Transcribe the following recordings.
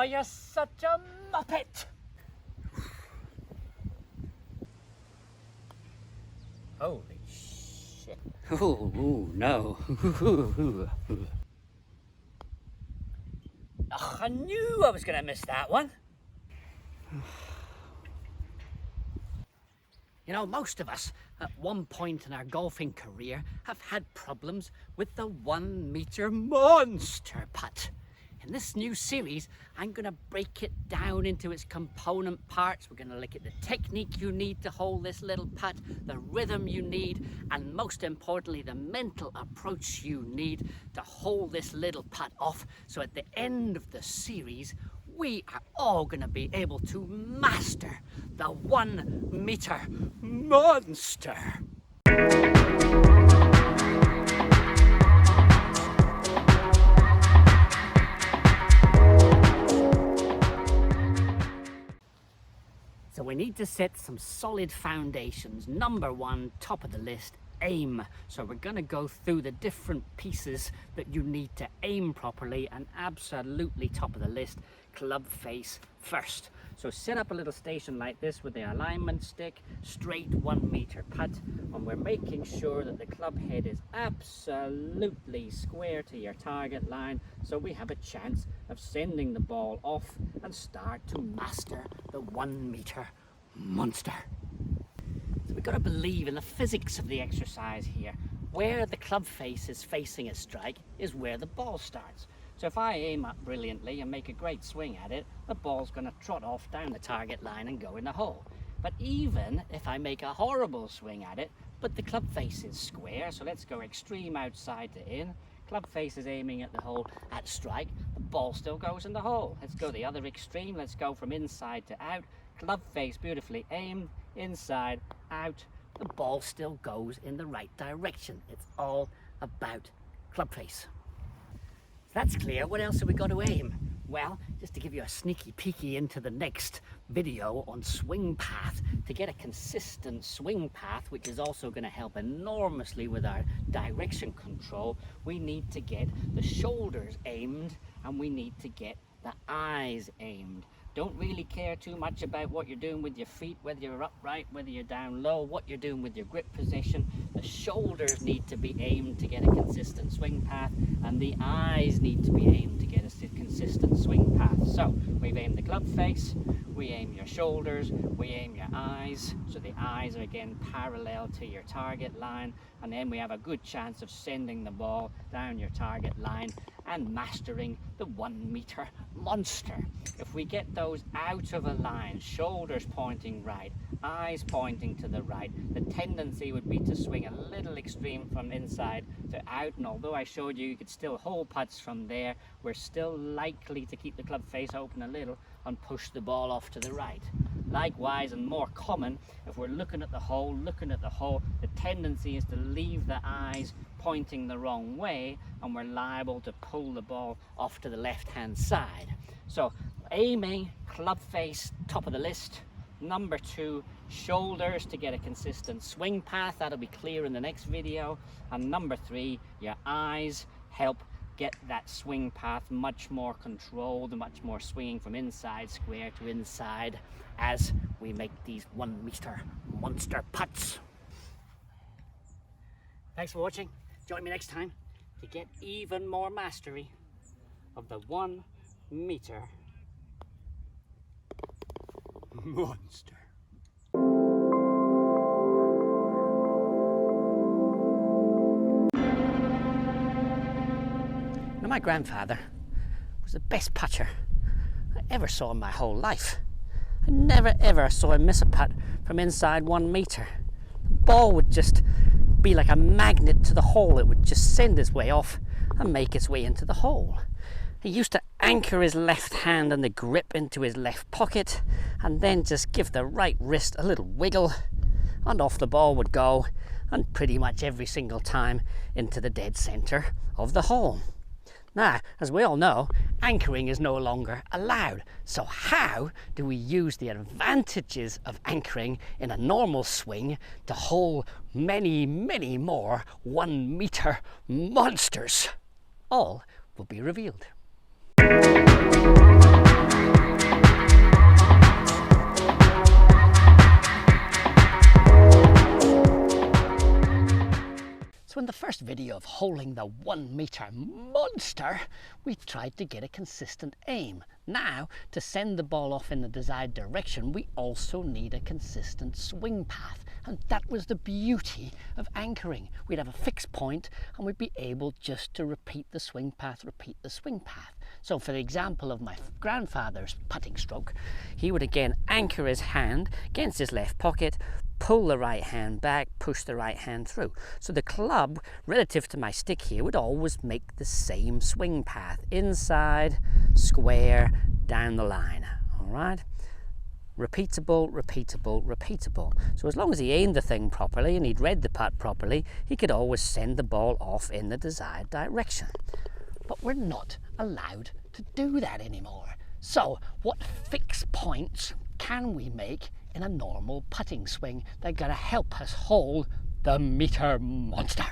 Oh, you're such a muppet! Holy shit. Oh, no. Oh, I knew I was going to miss that one. You know, most of us, at one point in our golfing career, have had problems with the 1 meter monster putt. In this new series, I'm going to break it down into its component parts. We're going to look at the technique you need to hold this little putt, the rhythm you need, and most importantly, the mental approach you need to hold this little putt off. So at the end of the series, we are all going to be able to master the 1 meter monster. So we need to set some solid foundations. Number 1, top of the list, aim. So we're going to go through the different pieces that you need to aim properly, and absolutely top of the list, club face first. So set up a little station like this with the alignment stick, straight 1 meter putt, and we're making sure that the club head is absolutely square to your target line, so we have a chance of sending the ball off and start to master the 1 meter monster. So we've got to believe in the physics of the exercise here. Where the club face is facing a strike is where the ball starts. So if I aim up brilliantly and make a great swing at it, the ball's going to trot off down the target line and go in the hole. But even if I make a horrible swing at it, but the club face is square, so let's go extreme outside to in, club face is aiming at the hole at strike, the ball still goes in the hole. Let's go the other extreme, let's go from inside to out, club face beautifully aimed, inside, out, the ball still goes in the right direction. It's all about club face. That's clear. What else have we got to aim? Well, just to give you a sneaky peeky into the next video on swing path, to get a consistent swing path, which is also going to help enormously with our direction control, we need to get the shoulders aimed and we need to get the eyes aimed. Don't really care too much about what you're doing with your feet, whether you're upright, whether you're down low, what you're doing with your grip position. The shoulders need to be aimed to get a consistent swing path, and the eyes need to be aimed to get a consistent swing path. So we've aimed the club face, we aim your shoulders, we aim your eyes, so the eyes are again parallel to your target line, and then we have a good chance of sending the ball down your target line and mastering the 1 meter monster. If we get those out of a line, shoulders pointing right, eyes pointing to the right, the tendency would be to swing a little extreme from inside to out, and although I showed you could still hold putts from there, we're still likely to keep the club face open a little and push the ball off to the right. Likewise, and more common, if we're looking at the hole, the tendency is to leave the eyes pointing the wrong way, and we're liable to pull the ball off to the left-hand side. So aiming, club face, top of the list. Number 2, shoulders to get a consistent swing path. That'll be clear in the next video. And number 3, your eyes help get that swing path much more controlled, much more swinging from inside square to inside as we make these 1 meter monster putts. Thanks for watching. Join me next time to get even more mastery of the 1 meter monster. Now, my grandfather was the best putter I ever saw in my whole life. I never ever saw him miss a putt from inside 1 meter. The ball would just be like a magnet to the hole. It would just send its way off and make its way into the hole. He used to anchor his left hand and the grip into his left pocket, and then just give the right wrist a little wiggle, and off the ball would go, and pretty much every single time into the dead center of the hole. Now, as we all know, anchoring is no longer allowed. So how do we use the advantages of anchoring in a normal swing to hold many, many more 1 meter monsters? All will be revealed. So in the first video of holing the 1 meter monster, we tried to get a consistent aim. Now, to send the ball off in the desired direction, we also need a consistent swing path. And that was the beauty of anchoring. We'd have a fixed point and we'd be able just to repeat the swing path. So for the example of my grandfather's putting stroke, he would again anchor his hand against his left pocket, pull the right hand back, push the right hand through. So the club, relative to my stick here, would always make the same swing path. Inside, square, down the line. All right? Repeatable, repeatable, repeatable. So as long as he aimed the thing properly and he'd read the putt properly, he could always send the ball off in the desired direction. But we're not allowed to do that anymore. So what fixed points can we make in a normal putting swing that are going to help us hold the meter monster?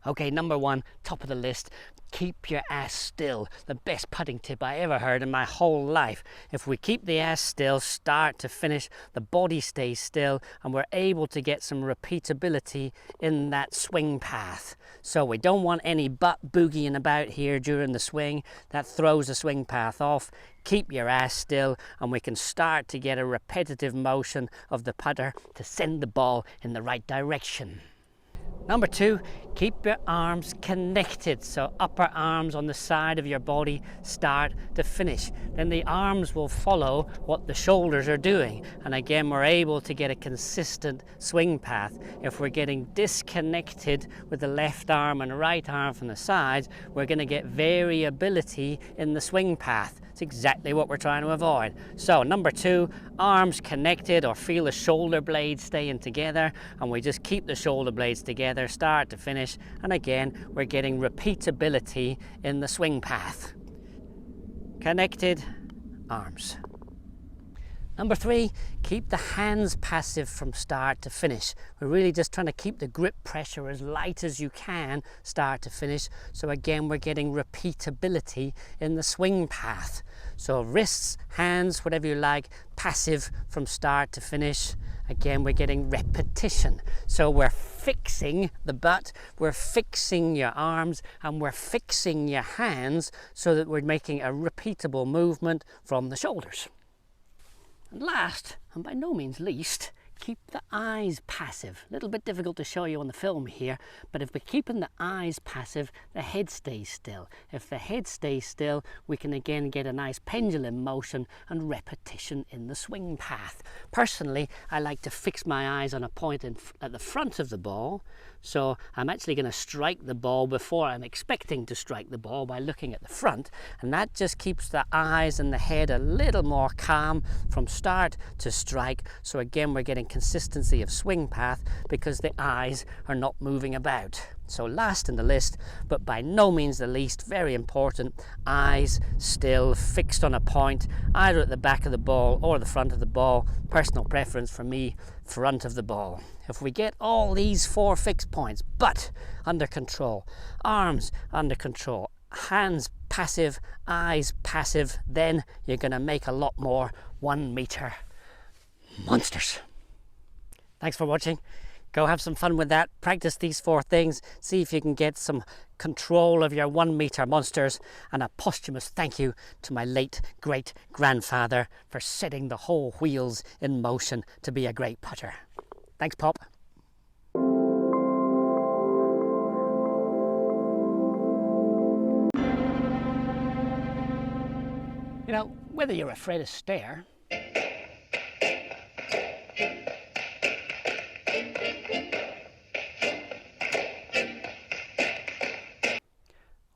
Okay, number one, top of the list, keep your ass still. The best putting tip I ever heard in my whole life. If we keep the ass still, start to finish, the body stays still, and we're able to get some repeatability in that swing path. So we don't want any butt boogieing about here during the swing. That throws the swing path off. Keep your ass still, and we can start to get a repetitive motion of the putter to send the ball in the right direction. Number two, keep your arms connected. So upper arms on the side of your body, start to finish. Then the arms will follow what the shoulders are doing. And again, we're able to get a consistent swing path. If we're getting disconnected with the left arm and right arm from the sides, we're going to get variability in the swing path. It's exactly what we're trying to avoid. So number two, arms connected, or feel the shoulder blades staying together, and we just keep the shoulder blades together, start to finish, and again, we're getting repeatability in the swing path. Connected, arms. Number three, keep the hands passive from start to finish. We're really just trying to keep the grip pressure as light as you can, start to finish. So again, we're getting repeatability in the swing path. So wrists, hands, whatever you like, passive from start to finish. Again, we're getting repetition. So we're fixing the butt, we're fixing your arms, and we're fixing your hands so that we're making a repeatable movement from the shoulders. And last, and by no means least, keep the eyes passive. A little bit difficult to show you on the film here, but if we're keeping the eyes passive, the head stays still. If the head stays still, we can again get a nice pendulum motion and repetition in the swing path. Personally, I like to fix my eyes on a point at the front of the ball, so I'm actually going to strike the ball before I'm expecting to strike the ball by looking at the front, and that just keeps the eyes and the head a little more calm from start to strike. So again, we're getting consistency of swing path because the eyes are not moving about. So last in the list, but by no means the least, very important, eyes still fixed on a point, either at the back of the ball or the front of the ball. Personal preference for me, front of the ball. If we get all these four fixed points, butt under control, arms under control, hands passive, eyes passive, then you're going to make a lot more 1 meter monsters. Thanks for watching. Go have some fun with that. Practice these four things. See if you can get some control of your 1 meter monsters. And a posthumous thank you to my late great grandfather for setting the whole wheels in motion to be a great putter. Thanks, Pop. You know, whether you're afraid of stare,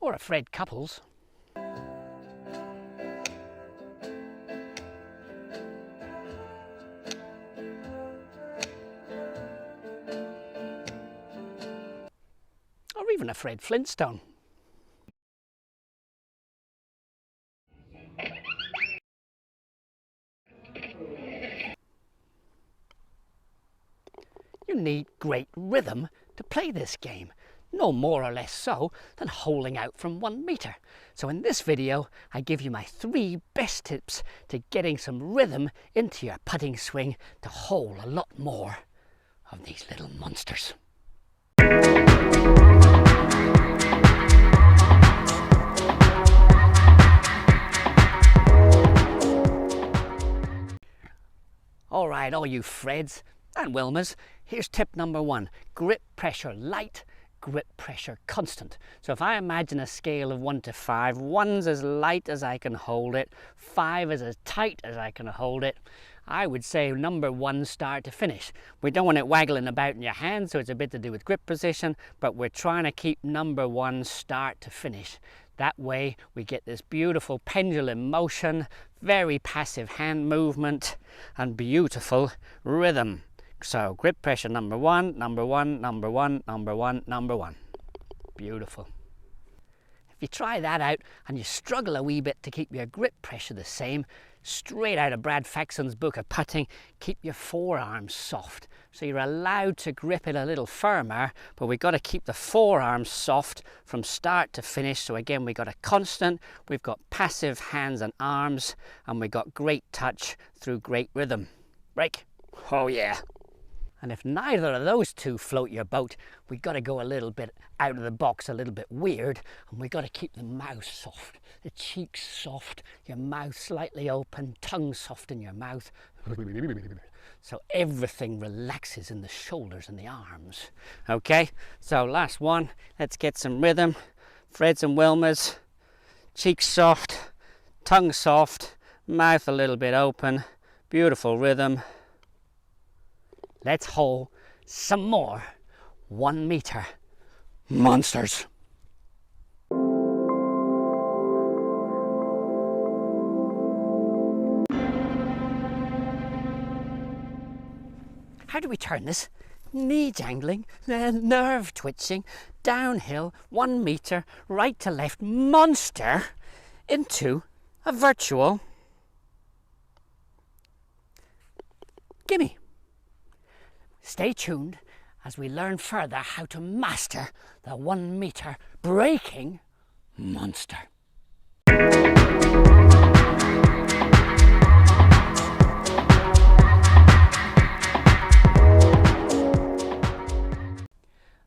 or afraid couples, or even afraid Flintstone. You need great rhythm to play this game, no more or less so than holing out from 1 meter. So in this video, I give you my 3 best tips to getting some rhythm into your putting swing to hole a lot more of these little monsters. all you Freds and Wilmas, here's tip number 1. Grip pressure light, grip pressure constant. So if I imagine a scale of 1 to 5, 1's as light as I can hold it, 5 is as tight as I can hold it, I would say number 1 start to finish. We don't want it waggling about in your hand, so it's a bit to do with grip position, but we're trying to keep number 1 start to finish. That way we get this beautiful pendulum motion, very passive hand movement, and beautiful rhythm. So grip pressure number 1, number 1, number 1, number 1, number 1. Beautiful. If you try that out and you struggle a wee bit to keep your grip pressure the same, straight out of Brad Faxon's book of putting, keep your forearms soft. So you're allowed to grip it a little firmer, but we've got to keep the forearms soft from start to finish. So again, we've got a constant, we've got passive hands and arms, and we've got great touch through great rhythm. Break. Oh yeah. And if neither of those two float your boat, we've got to go a little bit out of the box, a little bit weird, and we've got to keep the mouth soft, the cheeks soft, your mouth slightly open, tongue soft in your mouth. So everything relaxes in the shoulders and the arms. Okay, so last one, let's get some rhythm. Freds and Wilmas, cheeks soft, tongue soft, mouth a little bit open, beautiful rhythm. Let's hold some more 1 meter monsters. How do we turn this? Knee jangling, nerve twitching, downhill, 1 meter, right to left monster into a virtual gimme. Stay tuned as we learn further how to master the 1 meter breaking monster.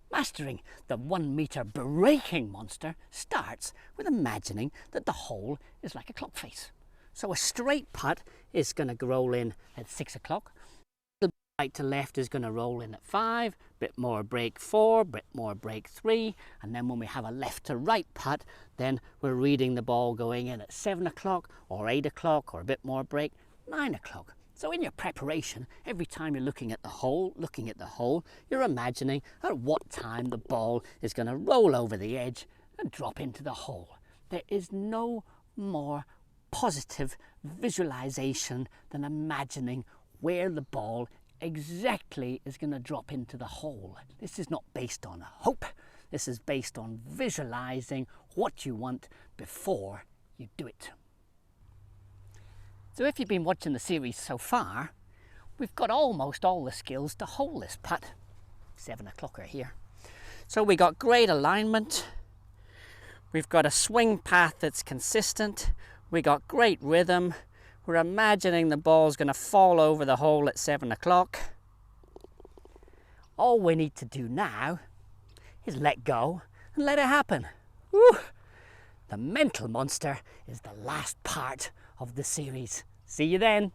Mastering the 1 meter breaking monster starts with imagining that the hole is like a clock face. So a straight putt is going to roll in at 6 o'clock. Right to left is going to roll in at 5, bit more break 4, bit more break 3, and then when we have a left to right putt, then we're reading the ball going in at 7 o'clock or 8 o'clock or a bit more break, 9 o'clock. So in your preparation, every time you're looking at the hole, you're imagining at what time the ball is going to roll over the edge and drop into the hole. There is no more positive visualization than imagining where the ball exactly is going to drop into the hole. This is not based on hope. This is based on visualizing what you want before you do it. So if you've been watching the series so far, we've got almost all the skills to hold this putt. 7 o'clocker here. So we got great alignment. We've got a swing path that's consistent. We got great rhythm. We're imagining the ball's going to fall over the hole at 7 o'clock. All we need to do now is let go and let it happen. Woo! The mental monster is the last part of the series. See you then.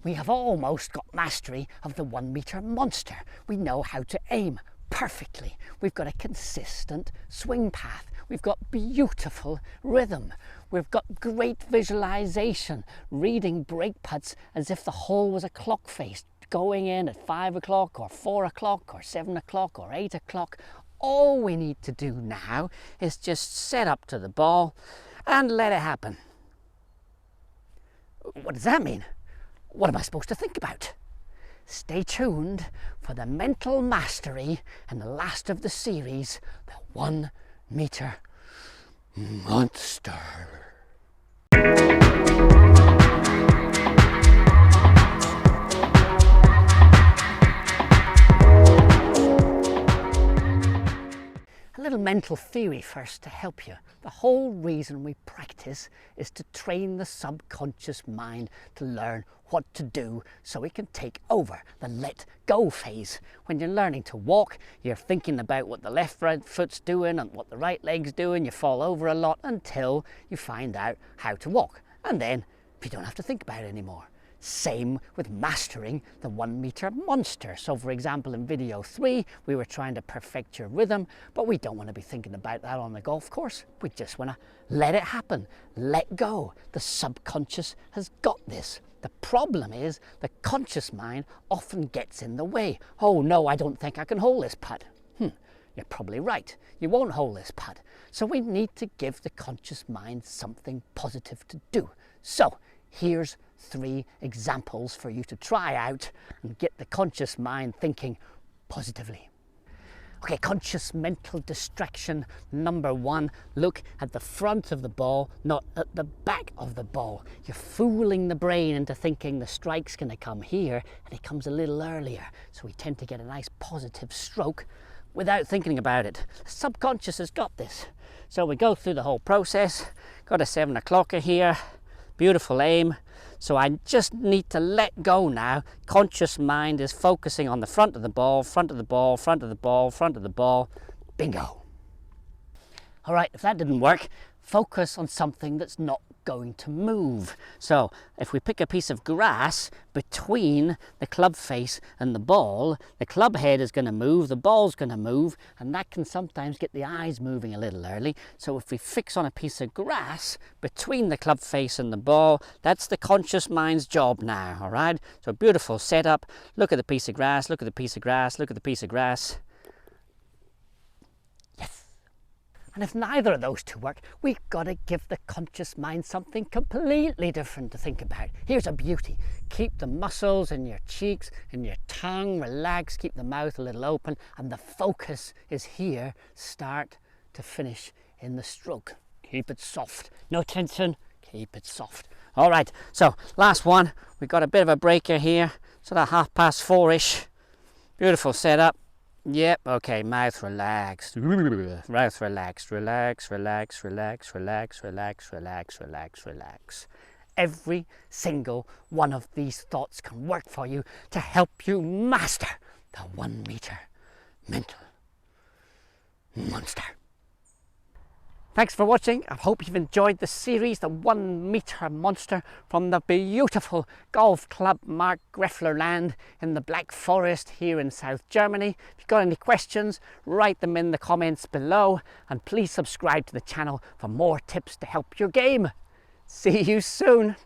We have almost got mastery of the 1 meter monster. We know how to aim perfectly. We've got a consistent swing path. We've got beautiful rhythm. We've got great visualization, reading break putts as if the hole was a clock face, going in at 5 o'clock or 4 o'clock or 7 o'clock or 8 o'clock. All we need to do now is just set up to the ball and let it happen. What does that mean? What am I supposed to think about? Stay tuned for the mental mastery and the last of the series, the 1 meter monster. A little mental theory first to help you. The whole reason we practice is to train the subconscious mind to learn what to do so it can take over the let go phase. When you're learning to walk, you're thinking about what the left foot's doing and what the right leg's doing. You fall over a lot until you find out how to walk. And then you don't have to think about it anymore. Same with mastering the 1 meter monster. So for example, in video 3, we were trying to perfect your rhythm, but we don't want to be thinking about that on the golf course. We just want to let it happen, let go. The subconscious has got this. The problem is the conscious mind often gets in the way. Oh no, I don't think I can hold this putt. You're probably right. You won't hold this putt. So we need to give the conscious mind something positive to do. So here's 3 examples for you to try out and get the conscious mind thinking positively. Okay, conscious mental distraction number 1. Look at the front of the ball, not at the back of the ball. You're fooling the brain into thinking the strike's going to come here, and it comes a little earlier. So we tend to get a nice positive stroke without thinking about it. The subconscious has got this. So we go through the whole process. Got a 7 o'clocker here. Beautiful aim. So I just need to let go now. Conscious mind is focusing on the front of the ball, front of the ball, front of the ball, front of the ball. Bingo. All right, if that didn't work, focus on something that's not going to move. So if we pick a piece of grass between the club face and the ball, the club head is going to move, the ball's going to move, and that can sometimes get the eyes moving a little early. So if we fix on a piece of grass between the club face and the ball, that's the conscious mind's job now, all right? So beautiful setup. Look at the piece of grass, look at the piece of grass, look at the piece of grass. And if neither of those 2 work, we've got to give the conscious mind something completely different to think about. Here's a beauty. Keep the muscles in your cheeks and your tongue relaxed, keep the mouth a little open, and the focus is here, start to finish in the stroke. Keep it soft. No tension, keep it soft. All right, so last one. We've got a bit of a breaker here, sort of 4:30-ish. Beautiful setup. Yep, okay, mouth relaxed. Mouth relaxed. Relax, relax, relax, relax, relax, relax, relax, relax. Every single one of these thoughts can work for you to help you master the 1 meter mental monster. Thanks for watching. I hope you've enjoyed the series, the 1 meter monster from the beautiful golf club Mark Greffler land in the Black Forest here in South Germany. If you've got any questions, write them in the comments below, and please subscribe to the channel for more tips to help your game. See you soon.